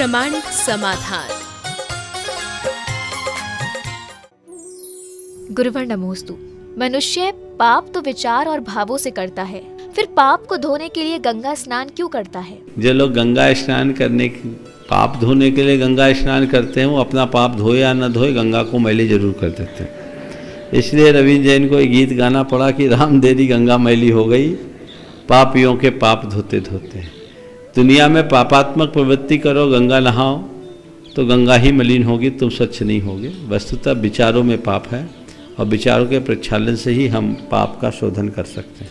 प्रामाणिक समाधान। गुरुवर नमोस्तु। मनुष्य पाप तो विचार और भावों से करता है, फिर पाप को धोने के लिए गंगा स्नान क्यों करता है? जो लोग गंगा स्नान करने पाप धोने के लिए गंगा स्नान करते हैं, वो अपना पाप धोए या न धोए गंगा को मैली जरूर कर देते हैं। इसलिए रविंद्र जैन को एक गीत गाना पड़ा कि राम तेरी गंगा मैली हो गई, पापियों के पाप धोते धोते। दुनिया में पापात्मक प्रवृत्ति करो, गंगा नहाओ तो गंगा ही मलिन होगी, तुम स्वच्छ नहीं होगे। वस्तुतः विचारों में पाप है और विचारों के प्रक्षालन से ही हम पाप का शोधन कर सकते हैं।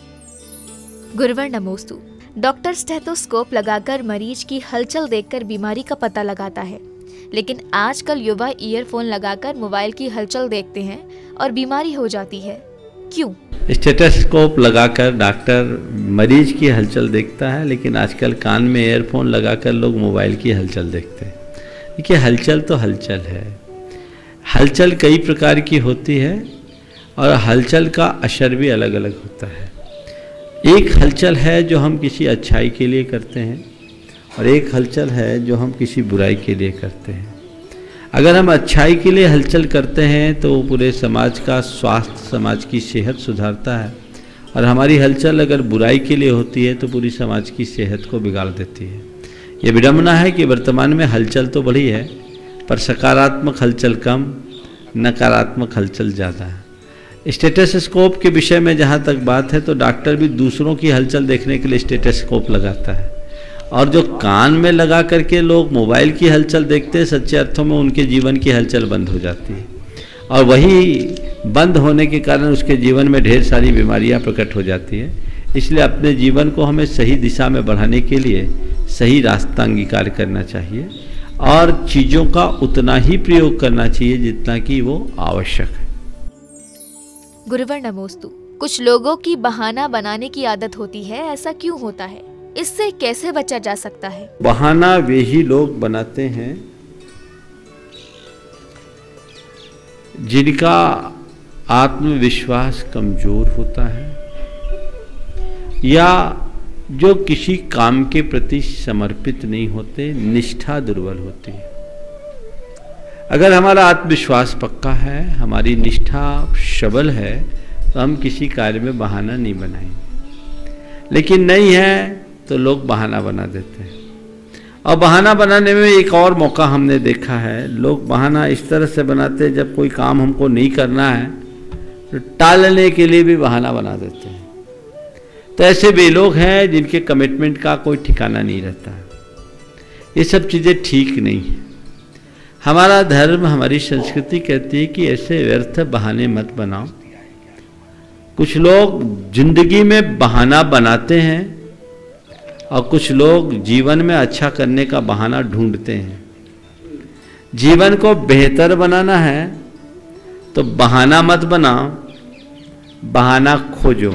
गुरुवर नमोस्तु। डॉक्टर स्टेथोस्कोप लगाकर मरीज की हलचल देखकर बीमारी का पता लगाता है, लेकिन आजकल युवा ईयरफोन लगाकर मोबाइल की हलचल देखते हैं और बीमारी हो जाती है। क्यों? स्टेथोस्कोप लगाकर डॉक्टर मरीज की हलचल देखता है, लेकिन आजकल कान में ईयरफोन लगाकर लोग मोबाइल की हलचल देखते हैं। देखिए, हलचल तो हलचल है। हलचल कई प्रकार की होती है और हलचल का असर भी अलग अलग होता है। एक हलचल है जो हम किसी अच्छाई के लिए करते हैं और एक हलचल है जो हम किसी बुराई के लिए करते हैं। अगर हम अच्छाई के लिए हलचल करते हैं तो पूरे समाज का स्वास्थ्य, समाज की सेहत सुधारता है, और हमारी हलचल अगर बुराई के लिए होती है तो पूरी समाज की सेहत को बिगाड़ देती है। ये विडंबना है कि वर्तमान में हलचल तो बढ़ी है, पर सकारात्मक हलचल कम, नकारात्मक हलचल ज़्यादा है। स्टेथोस्कोप के विषय में जहाँ तक बात है तो डॉक्टर भी दूसरों की हलचल देखने के लिए स्टेथोस्कोप लगाता है, और जो कान में लगा करके लोग मोबाइल की हलचल देखते हैं, सच्चे अर्थों में उनके जीवन की हलचल बंद हो जाती है, और वही बंद होने के कारण उसके जीवन में ढेर सारी बीमारियां प्रकट हो जाती है। इसलिए अपने जीवन को हमें सही दिशा में बढ़ाने के लिए सही रास्ता अंगीकार करना चाहिए और चीज़ों का उतना ही प्रयोग करना चाहिए जितना कि वो आवश्यक है। गुरुवर नमोस्तु। कुछ लोगों की बहाना बनाने की आदत होती है, ऐसा क्यों होता है? इससे कैसे बचा जा सकता है? बहाना वे ही लोग बनाते हैं जिनका आत्मविश्वास कमजोर होता है या जो किसी काम के प्रति समर्पित नहीं होते, निष्ठा दुर्बल होती है। अगर हमारा आत्मविश्वास पक्का है, हमारी निष्ठा सबल है, तो हम किसी कार्य में बहाना नहीं बनाएंगे। लेकिन नहीं है तो लोग बहाना बना देते हैं, और बहाना बनाने में एक और मौका हमने देखा है। लोग बहाना इस तरह से बनाते हैं, जब कोई काम हमको नहीं करना है तो टालने के लिए भी बहाना बना देते हैं। तो ऐसे वे लोग हैं जिनके कमिटमेंट का कोई ठिकाना नहीं रहता। ये सब चीज़ें ठीक नहीं है। हमारा धर्म, हमारी संस्कृति कहती है कि ऐसे व्यर्थ बहाने मत बनाओ। कुछ लोग जिंदगी में बहाना बनाते हैं और कुछ लोग जीवन में अच्छा करने का बहाना ढूंढते हैं। जीवन को बेहतर बनाना है तो बहाना मत बनाओ, बहाना खोजो।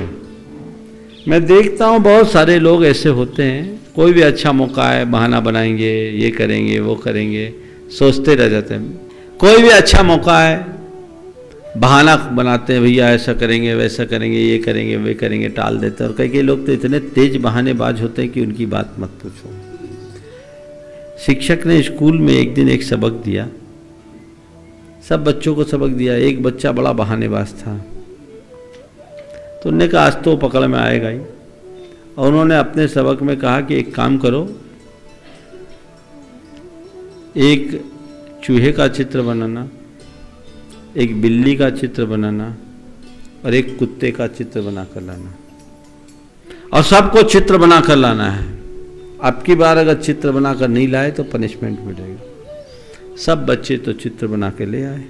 मैं देखता हूँ बहुत सारे लोग ऐसे होते हैं, कोई भी अच्छा मौका है बहाना बनाएंगे, ये करेंगे वो करेंगे, सोचते रह जाते हैं। कोई भी अच्छा मौका है बहाना बनाते हैं, भैया ऐसा करेंगे वैसा करेंगे, ये करेंगे वे करेंगे, टाल देते हैं। और कई लोग तो इतने तेज बहानेबाज होते हैं कि उनकी बात मत पूछो। शिक्षक ने स्कूल में एक दिन एक सबक दिया, सब बच्चों को सबक दिया। एक बच्चा बड़ा बहानेबाज था, तो उन्होंने कहा आज तो पकड़ में आएगा ही, और उन्होंने अपने सबक में कहा कि एक काम करो, एक चूहे का चित्र बनाना, एक बिल्ली का चित्र बनाना और एक कुत्ते का चित्र बनाकर लाना, और सबको चित्र बनाकर लाना है। अब की बार अगर चित्र बनाकर नहीं लाए तो पनिशमेंट मिलेगा। सब बच्चे तो चित्र बना के ले आए।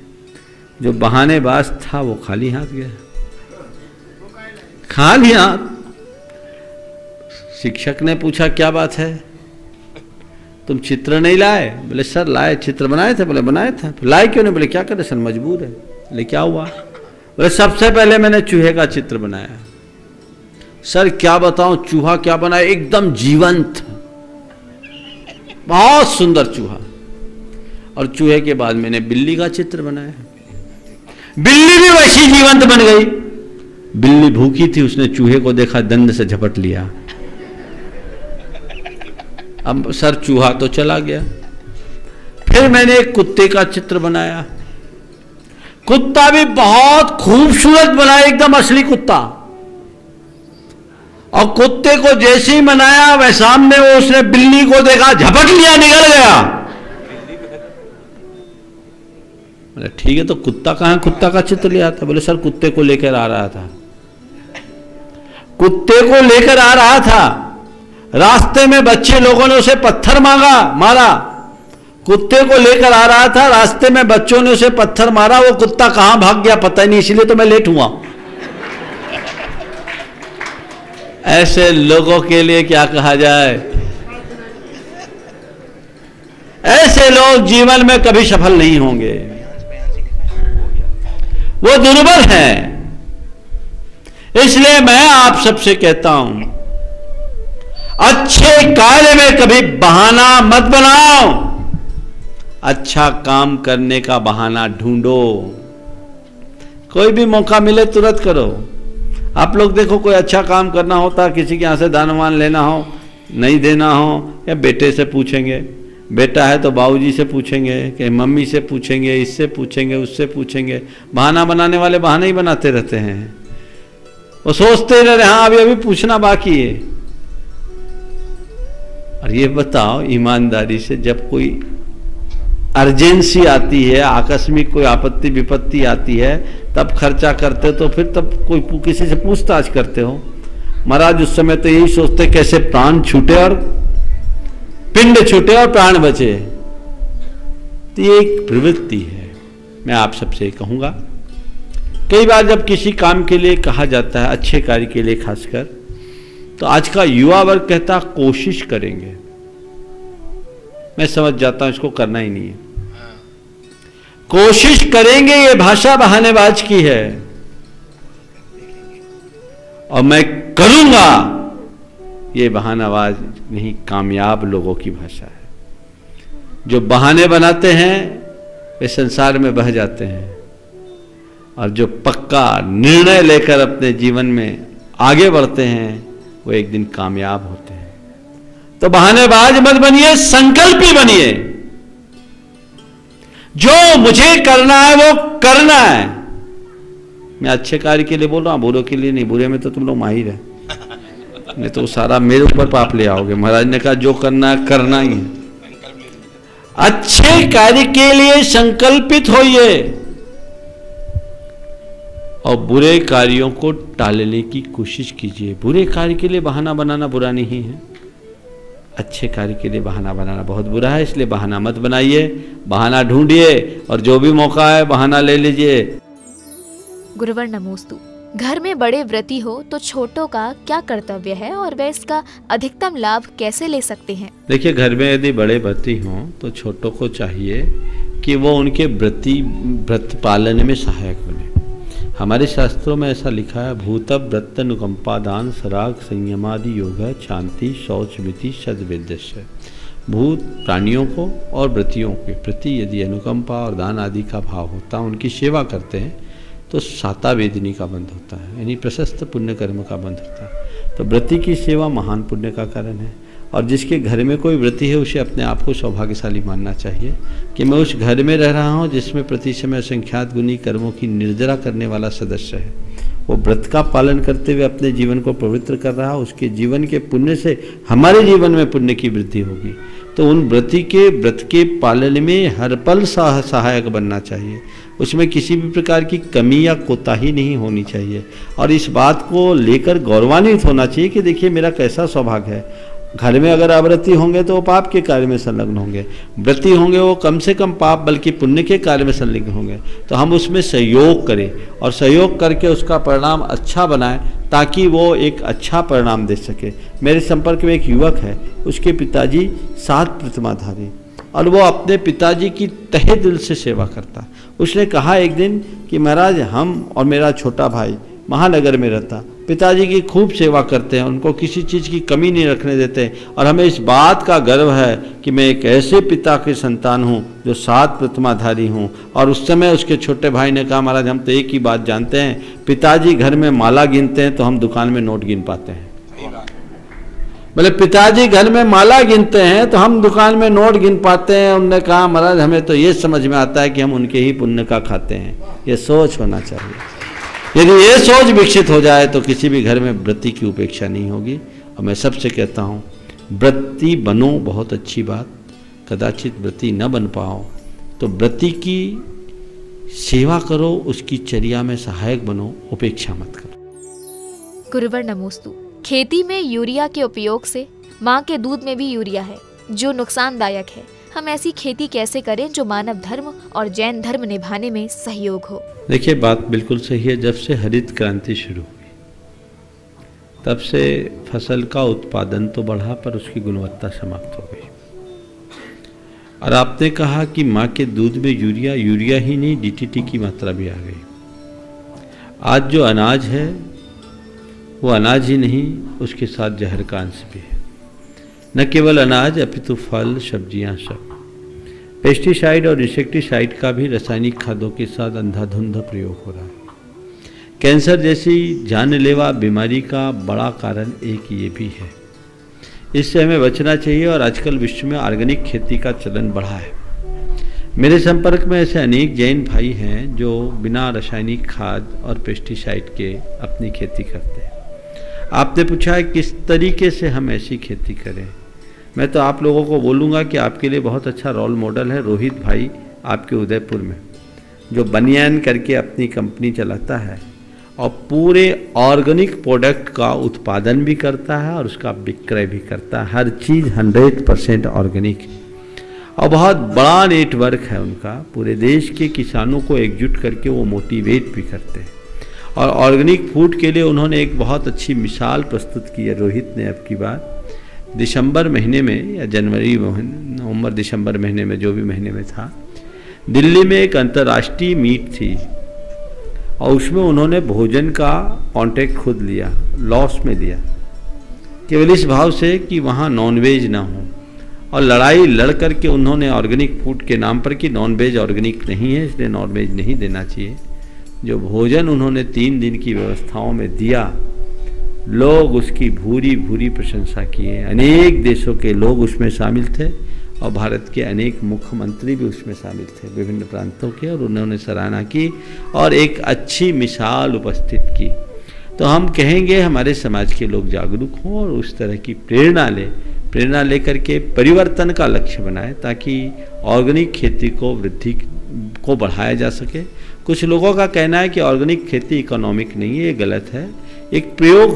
जो बहानेबाज था वो खाली हाथ गया, खाली हाथ। शिक्षक ने पूछा क्या बात है, तुम चित्र नहीं लाए? बोले सर लाए, चित्र बनाए थे। बोले बनाए थे। लाए क्यों नहीं? बोले क्या करे सर, मजबूर है। बोले क्या हुआ? बोले सबसे पहले मैंने चूहे का चित्र बनाया। सर क्या बताऊं, चूहा क्या बनाया, एकदम जीवंत, बहुत सुंदर चूहा। और चूहे के बाद मैंने बिल्ली का चित्र बनाया, बिल्ली भी वैसी जीवंत बन गई। बिल्ली भूखी थी, उसने चूहे को देखा, दंड से झपट लिया। अब सर चूहा तो चला गया, फिर मैंने एक कुत्ते का चित्र बनाया। कुत्ता भी बहुत खूबसूरत बना, एकदम असली कुत्ता। और कुत्ते को जैसे ही बनाया वह सामने वो उसने बिल्ली को देखा, झपट लिया, निकल गया। बोले ठीक है, तो कुत्ता कहां? कुत्ता का चित्र लिया था। बोले सर कुत्ते को लेकर आ रहा था। कुत्ते को लेकर आ रहा था, रास्ते में बच्चे लोगों ने उसे पत्थर मारा। कुत्ते को लेकर आ रहा था, रास्ते में बच्चों ने उसे पत्थर मारा, वो कुत्ता कहां भाग गया पता नहीं, इसलिए तो मैं लेट हुआ। ऐसे लोगों के लिए क्या कहा जाए? ऐसे लोग जीवन में कभी सफल नहीं होंगे, वो दुर्बल हैं। इसलिए मैं आप सबसे कहता हूं, अच्छे कार्य में कभी बहाना मत बनाओ, अच्छा काम करने का बहाना ढूंढो। कोई भी मौका मिले तुरंत करो। आप लोग देखो, कोई अच्छा काम करना होता, किसी के यहां से दान वान लेना हो, नहीं देना हो, या बेटे से पूछेंगे, बेटा है तो बाबूजी से पूछेंगे, कि मम्मी से पूछेंगे, इससे पूछेंगे, उससे पूछेंगे। बहाना बनाने वाले बहाने ही बनाते रहते हैं। वो सोचते रहे हाँ अभी पूछना बाकी है। और ये बताओ ईमानदारी से, जब कोई अर्जेंसी आती है, आकस्मिक कोई आपत्ति विपत्ति आती है, तब खर्चा करते तो फिर तब कोई किसी से पूछताछ करते हो? महाराज उस समय तो यही सोचते कैसे प्राण छूटे और पिंड छूटे और प्राण बचे। तो ये एक प्रवृत्ति है। मैं आप सबसे कहूंगा, कई बार जब किसी काम के लिए कहा जाता है, अच्छे कार्य के लिए खासकर, तो आज का युवा वर्ग कहता कोशिश करेंगे। मैं समझ जाता हूं इसको करना ही नहीं है। कोशिश करेंगे ये भाषा बहानेबाज की है, और मैं करूंगा ये बहानाबाज नहीं, कामयाब लोगों की भाषा है। जो बहाने बनाते हैं वे संसार में बह जाते हैं, और जो पक्का निर्णय लेकर अपने जीवन में आगे बढ़ते हैं वो एक दिन कामयाब होते हैं। तो बहानेबाज मत बनिए, संकल्पी बनिए। जो मुझे करना है वो करना है। मैं अच्छे कार्य के लिए बोल रहा हूं, बुरे के लिए नहीं। बुरे में तो तुम लोग माहिर है, नहीं तो सारा मेरे ऊपर पाप ले आओगे। महाराज ने कहा जो करना है करना ही है। अच्छे कार्य के लिए संकल्पित होइए और बुरे कार्यों को टालने की कोशिश कीजिए। बुरे कार्य के लिए बहाना बनाना बुरा नहीं है, अच्छे कार्य के लिए बहाना बनाना बहुत बुरा है। इसलिए बहाना मत बनाइए, बहाना ढूंढिए, और जो भी मौका है बहाना ले लीजिए। गुरुवर नमोस्तु। घर में बड़े व्रती हो तो छोटों का क्या कर्तव्य है और वे इसका अधिकतम लाभ कैसे ले सकते हैं? देखिए, घर में यदि बड़े व्रती हों तो छोटों को चाहिए कि वो उनके व्रत पालन में सहायक बने। हमारे शास्त्रों में ऐसा लिखा है, भूत व्रत अनुकंपा दान सराग संयमादि योग शांति शौच मिति सद्वेद्यस्य। भूत प्राणियों को और व्रतियों के प्रति यदि अनुकंपा और दान आदि का भाव होता है, उनकी सेवा करते हैं, तो साता वेदनी का बंध होता है, यानी प्रशस्त पुण्य कर्म का बंध होता है। तो व्रती की सेवा महान पुण्य का कारण है। और जिसके घर में कोई व्रती है उसे अपने आप को सौभाग्यशाली मानना चाहिए कि मैं उस घर में रह रहा हूँ जिसमें प्रति समय असंख्यात गुनी कर्मों की निर्जरा करने वाला सदस्य है। वो व्रत का पालन करते हुए अपने जीवन को पवित्र कर रहा है। उसके जीवन के पुण्य से हमारे जीवन में पुण्य की वृद्धि होगी। तो उन व्रती के व्रत के पालन में हर पल सहायक बनना चाहिए। उसमें किसी भी प्रकार की कमी या कोताही नहीं होनी चाहिए, और इस बात को लेकर गौरवान्वित होना चाहिए कि देखिए मेरा कैसा सौभाग्य है। घर में अगर अव्रती होंगे तो वो पाप के कार्य में संलग्न होंगे, व्रती होंगे वो कम से कम पाप बल्कि पुण्य के कार्य में संलग्न होंगे। तो हम उसमें सहयोग करें और सहयोग करके उसका परिणाम अच्छा बनाएं, ताकि वो एक अच्छा परिणाम दे सके। मेरे संपर्क में एक युवक है, उसके पिताजी 7 प्रतिमाधारी, और वो अपने पिताजी की तहे दिल से सेवा करता। उसने कहा एक दिन कि महाराज, हम और मेरा छोटा भाई महानगर में रहता, पिताजी की खूब सेवा करते हैं, उनको किसी चीज़ की कमी नहीं रखने देते, और हमें इस बात का गर्व है कि मैं एक ऐसे पिता के संतान हूँ जो 7 प्रतिमाधारी हूँ। और उस समय उसके छोटे भाई ने कहा, महाराज हम तो एक ही बात जानते हैं, पिताजी घर में माला गिनते हैं तो हम दुकान में नोट गिन पाते हैं। बोले पिताजी घर में माला गिनते हैं तो हम दुकान में नोट गिन पाते हैं। उन्होंने कहा महाराज हमें तो ये समझ में आता है कि हम उनके ही पुण्य का खाते हैं। ये सोच होना चाहिए। यदि ये सोच विकसित हो जाए तो किसी भी घर में व्रती की उपेक्षा नहीं होगी। और मैं सबसे कहता हूँ व्रती बनो, बहुत अच्छी बात। कदाचित व्रती न बन पाओ तो व्रती की सेवा करो, उसकी चर्या में सहायक बनो, उपेक्षा मत करो। गुरुवर नमोस्तु। खेती में यूरिया के उपयोग से माँ के दूध में भी यूरिया है जो नुकसानदायक है। हम ऐसी खेती कैसे करें जो मानव धर्म और जैन धर्म निभाने में सहयोग हो? देखिए बात बिल्कुल सही है। जब से हरित क्रांति शुरू हुई तब से फसल का उत्पादन तो बढ़ा पर उसकी गुणवत्ता समाप्त हो गई। और आपने कहा कि माँ के दूध में यूरिया ही नहीं डीटीटी की मात्रा भी आ गई। आज जो अनाज है वो अनाज ही नहीं, उसके साथ जहर का अंश भी है। न केवल अनाज अपितु फल सब्जियां सब। पेस्टिसाइड और इंसेक्टिसाइड का भी रासायनिक खादों के साथ अंधाधुंध प्रयोग हो रहा है। कैंसर जैसी जानलेवा बीमारी का बड़ा कारण एक ये भी है। इससे हमें बचना चाहिए। और आजकल विश्व में ऑर्गेनिक खेती का चलन बढ़ा है। मेरे संपर्क में ऐसे अनेक जैन भाई हैं जो बिना रासायनिक खाद और पेस्टिसाइड के अपनी खेती करते हैं। आपने पूछा है किस तरीके से हम ऐसी खेती करें। मैं तो आप लोगों को बोलूँगा कि आपके लिए बहुत अच्छा रोल मॉडल है रोहित भाई आपके उदयपुर में, जो बनियान करके अपनी कंपनी चलाता है और पूरे ऑर्गेनिक प्रोडक्ट का उत्पादन भी करता है और उसका विक्रय भी करता है। हर चीज़ 100% ऑर्गेनिक है। और बहुत बड़ा नेटवर्क है उनका। पूरे देश के किसानों को एकजुट करके वो मोटिवेट भी करते हैं। और ऑर्गेनिक फूड के लिए उन्होंने एक बहुत अच्छी मिसाल प्रस्तुत की है रोहित ने। अब की बात दिसंबर महीने में या जनवरी नवंबर दिसंबर महीने में, जो भी महीने में था, दिल्ली में एक अंतर्राष्ट्रीय मीट थी और उसमें उन्होंने भोजन का कॉन्ट्रैक्ट खुद लिया, लॉस में लिया, केवल इस भाव से कि वहाँ नॉनवेज ना हो। और लड़ाई लड़ करके उन्होंने ऑर्गेनिक फूड के नाम पर कि नॉनवेज ऑर्गेनिक नहीं है इसलिए नॉनवेज नहीं देना चाहिए। जो भोजन उन्होंने 3 दिन की व्यवस्थाओं में दिया, लोग उसकी भूरी भूरी प्रशंसा किए। अनेक देशों के लोग उसमें शामिल थे और भारत के अनेक मुख्यमंत्री भी उसमें शामिल थे विभिन्न प्रांतों के, और उन्होंने सराहना की और एक अच्छी मिसाल उपस्थित की। तो हम कहेंगे हमारे समाज के लोग जागरूक हों और उस तरह की प्रेरणा लेकर के परिवर्तन का लक्ष्य बनाएं ताकि ऑर्गेनिक खेती को वृद्धि को बढ़ाया जा सके। कुछ लोगों का कहना है कि ऑर्गेनिक खेती इकोनॉमिक नहीं है, ये गलत है। एक प्रयोग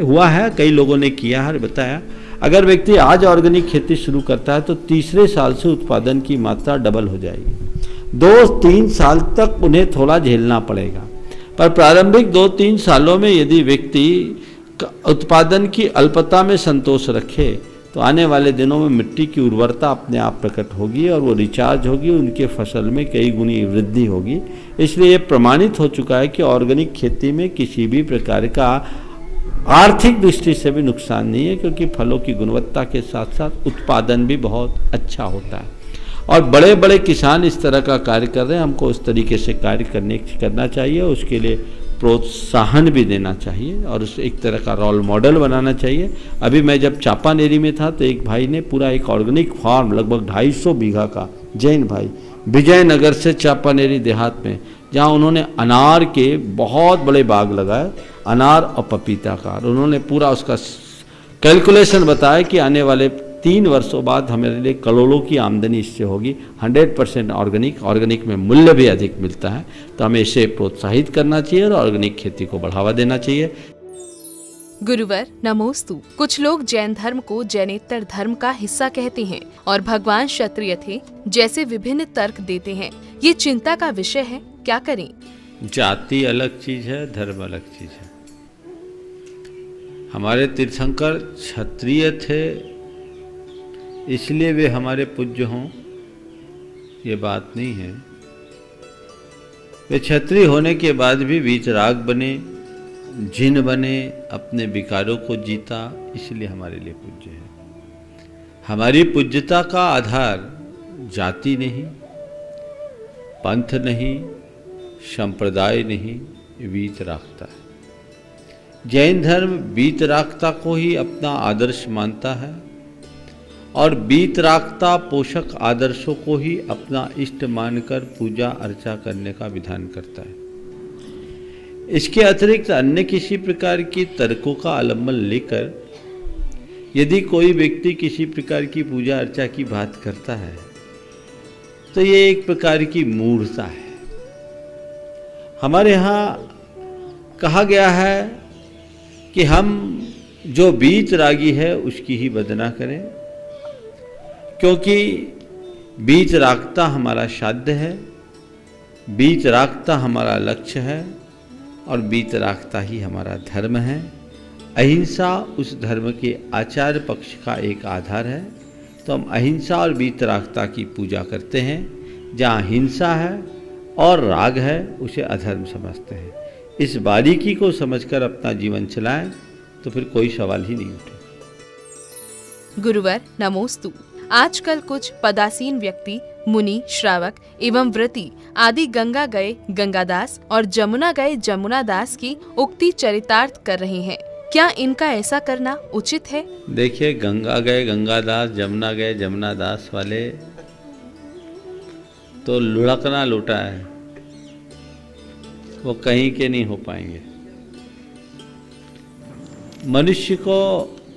हुआ है, कई लोगों ने किया है, बताया। अगर व्यक्ति आज ऑर्गेनिक खेती शुरू करता है तो तीसरे साल से उत्पादन की मात्रा डबल हो जाएगी। 2-3 साल तक उन्हें थोड़ा झेलना पड़ेगा, पर प्रारंभिक 2-3 सालों में यदि व्यक्ति उत्पादन की अल्पता में संतोष रखे तो आने वाले दिनों में मिट्टी की उर्वरता अपने आप प्रकट होगी और वो रिचार्ज होगी, उनके फसल में कई गुनी वृद्धि होगी। इसलिए ये प्रमाणित हो चुका है कि ऑर्गेनिक खेती में किसी भी प्रकार का आर्थिक दृष्टि से भी नुकसान नहीं है, क्योंकि फलों की गुणवत्ता के साथ साथ उत्पादन भी बहुत अच्छा होता है। और बड़े बड़े किसान इस तरह का कार्य कर रहे हैं, हमको उस तरीके से कार्य करना चाहिए, उसके लिए प्रोत्साहन भी देना चाहिए और उस एक तरह का रोल मॉडल बनाना चाहिए। अभी मैं जब चापानेरी में था तो एक भाई ने पूरा एक ऑर्गेनिक फार्म लगभग 250 बीघा का, जैन भाई, विजयनगर से चापानेरी देहात में, जहाँ उन्होंने अनार के बहुत बड़े बाग लगाए, अनार और पपीता का। और उन्होंने पूरा उसका कैलकुलेशन बताया कि आने वाले 3 वर्षों बाद हमारे लिए करोड़ों की आमदनी इससे होगी। 100% ऑर्गेनिक में मूल्य भी अधिक मिलता है, तो हमें इसे प्रोत्साहित करना चाहिए और ऑर्गेनिक खेती को बढ़ावा देना चाहिए। गुरुवर नमोस्तु। कुछ लोग जैन धर्म को जैनेतर धर्म का हिस्सा कहते हैं और भगवान क्षत्रिय थे जैसे विभिन्न तर्क देते हैं। ये चिंता का विषय है, क्या करें? जाति अलग चीज है, धर्म अलग चीज है। हमारे तीर्थंकर क्षत्रिय थे इसलिए वे हमारे पूज्य हों, ये बात नहीं है। वे क्षत्रिय होने के बाद भी वीतराग बने, जिन बने, अपने विकारों को जीता, इसलिए हमारे लिए पूज्य है। हमारी पूज्यता का आधार जाति नहीं, पंथ नहीं, संप्रदाय नहीं, वीतरागता है। जैन धर्म वीतरागता को ही अपना आदर्श मानता है और वीतरागता पोषक आदर्शों को ही अपना इष्ट मानकर पूजा अर्चा करने का विधान करता है। इसके अतिरिक्त अन्य किसी प्रकार की तर्कों का अवलंबन लेकर यदि कोई व्यक्ति किसी प्रकार की पूजा अर्चा की बात करता है तो ये एक प्रकार की मूढ़ता है। हमारे यहाँ कहा गया है कि हम जो वीतरागी है उसकी ही वंदना करें, क्योंकि वीतरागता हमारा साध्य है, वीतरागता हमारा लक्ष्य है और वीतरागता ही हमारा धर्म है। अहिंसा उस धर्म के आचार्य पक्ष का एक आधार है, तो हम अहिंसा और वीतरागता की पूजा करते हैं। जहाँ हिंसा है और राग है उसे अधर्म समझते हैं। इस बारीकी को समझकर अपना जीवन चलाएं तो फिर कोई सवाल ही नहीं उठे। गुरुवर नमोस्तु। आजकल कुछ पदासीन व्यक्ति, मुनि, श्रावक एवं व्रती आदि गंगा गए गंगादास और जमुना गए जमुनादास की उक्ति चरितार्थ कर रहे हैं। क्या इनका ऐसा करना उचित है? देखिए, गंगा गए गंगादास, जमुना गए जमुनादास वाले तो लुढ़कना लूटा है, वो कहीं के नहीं हो पाएंगे। मनुष्य को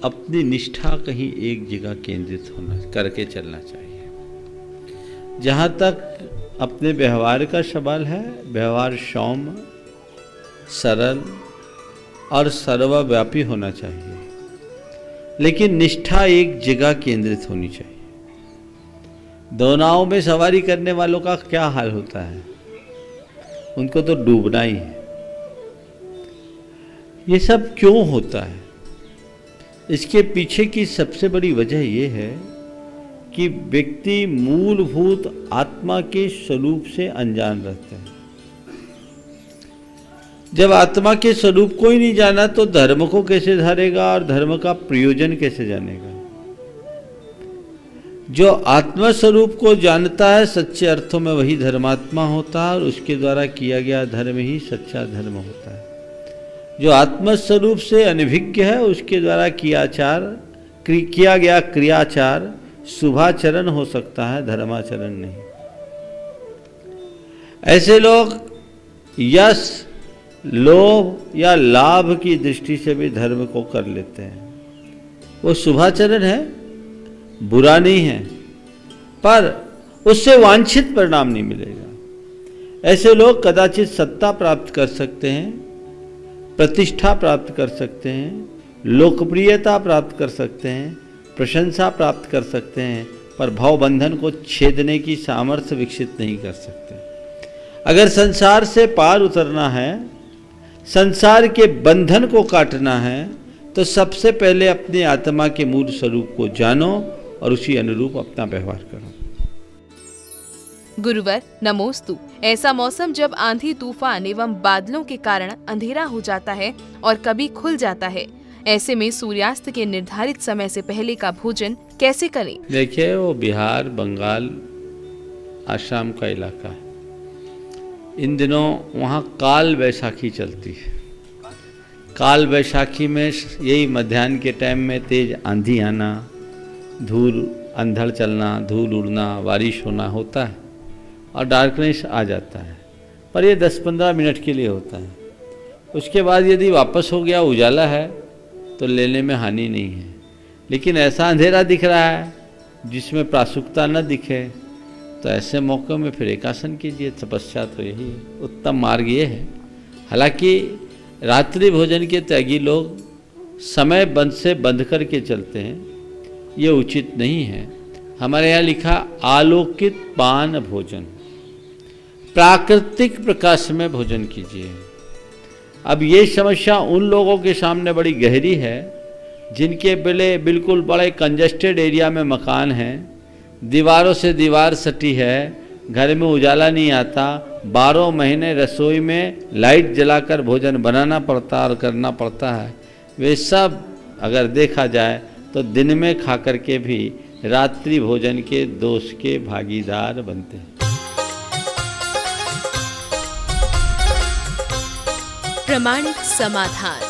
अपनी निष्ठा कहीं एक जगह केंद्रित होना करके चलना चाहिए। जहाँ तक अपने व्यवहार का सवाल है, व्यवहार सौम्य, सरल और सर्वव्यापी होना चाहिए, लेकिन निष्ठा एक जगह केंद्रित होनी चाहिए। दो नाव में सवारी करने वालों का क्या हाल होता है? उनको तो डूबना ही है। ये सब क्यों होता है? इसके पीछे की सबसे बड़ी वजह यह है कि व्यक्ति मूलभूत आत्मा के स्वरूप से अनजान रहते हैं। जब आत्मा के स्वरूप को ही नहीं जाना तो धर्म को कैसे धारेगा और धर्म का प्रयोजन कैसे जानेगा? जो आत्मा स्वरूप को जानता है सच्चे अर्थों में वही धर्मात्मा होता है और उसके द्वारा किया गया धर्म ही सच्चा धर्म होता है। जो आत्म स्वरूप से अनभिज्ञ है उसके द्वारा किया गया क्रियाचार शुभाचरण हो सकता है, धर्माचरण नहीं। ऐसे लोग यश, लोभ या लाभ की दृष्टि से भी धर्म को कर लेते हैं। वो शुभाचरण है, बुरा नहीं है, पर उससे वांछित परिणाम नहीं मिलेगा। ऐसे लोग कदाचित सत्ता प्राप्त कर सकते हैं, प्रतिष्ठा प्राप्त कर सकते हैं, लोकप्रियता प्राप्त कर सकते हैं, प्रशंसा प्राप्त कर सकते हैं, पर भवबंधन को छेदने की सामर्थ्य विकसित नहीं कर सकते। अगर संसार से पार उतरना है, संसार के बंधन को काटना है, तो सबसे पहले अपने आत्मा के मूल स्वरूप को जानो और उसी अनुरूप अपना व्यवहार करो। गुरुवर नमोस्तु। ऐसा मौसम जब आंधी तूफान एवं बादलों के कारण अंधेरा हो जाता है और कभी खुल जाता है, ऐसे में सूर्यास्त के निर्धारित समय से पहले का भोजन कैसे करें? देखिए, वो बिहार, बंगाल, आसाम का इलाका है। इन दिनों वहाँ काल वैशाखी चलती है। काल वैशाखी में यही मध्याह्न के टाइम में तेज आंधी आना, धूल अंधड़ चलना, धूल उड़ना, बारिश होना होता है और डार्कनेस आ जाता है, पर ये 10-15 मिनट के लिए होता है। उसके बाद यदि वापस हो गया, उजाला है, तो लेने में हानि नहीं है। लेकिन ऐसा अंधेरा दिख रहा है जिसमें प्रासुकता न दिखे, तो ऐसे मौक़ों में फिर एकासन कीजिए, तपस्या तो यही उत्तम मार्ग ये है। हालांकि रात्रि भोजन के त्यागी लोग समय बंद से बंद करके चलते हैं, ये उचित नहीं है। हमारे यहाँ लिखा आलोकित पान भोजन, प्राकृतिक प्रकाश में भोजन कीजिए। अब ये समस्या उन लोगों के सामने बड़ी गहरी है जिनके बिल्कुल बड़े कंजेस्टेड एरिया में मकान हैं, दीवारों से दीवार सटी है, घर में उजाला नहीं आता, 12 महीने रसोई में लाइट जलाकर भोजन बनाना पड़ता और करना पड़ता है। वे सब अगर देखा जाए तो दिन में खा करके भी रात्रि भोजन के दोष के भागीदार बनते हैं। प्रमाणिक समाधान।